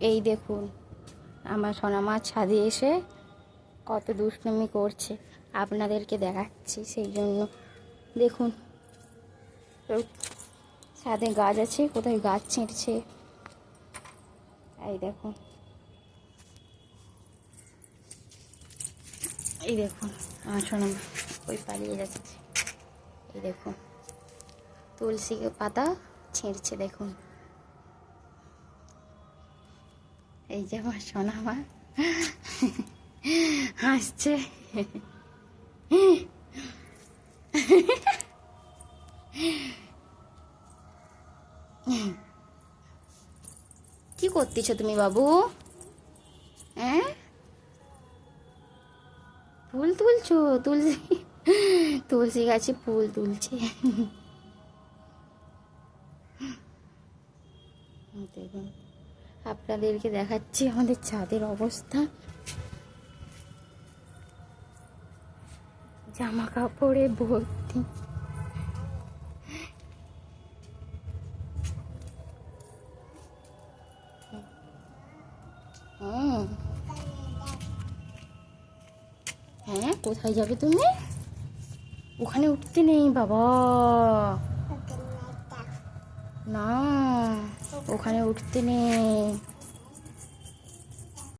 এই দেখুন আমার সোনামা ছাদে এসে কত দুষ্টুমি করছে, আপনাদেরকে দেখাচ্ছি সেই জন্য। দেখুন ছাদে গাছ আছে, কোথায় গাছ ছিঁড়ছে। এই দেখুন, এই দেখুন আমার সোনামা ওই পালিয়ে যাচ্ছে। এই দেখুন তুলসী পাতা ছিঁড়ছে, দেখুন। এই যে আমার সোনামা হাসছে। কি করতেছো তুমি বাবু? হ্যাঁ, ফুল তুলছো? তুলসী তুলসী গাছে ফুল তুলছে। দেখুন আপনাদেরকে দেখাচ্ছি আমাদের ছাদের অবস্থা। জামা কাপড়ে ভর্তি। হ্যাঁ, কোথায় যাবে তুমি? ওখানে উঠতে নেই বাবা, না ওখানে উঠতে নেই।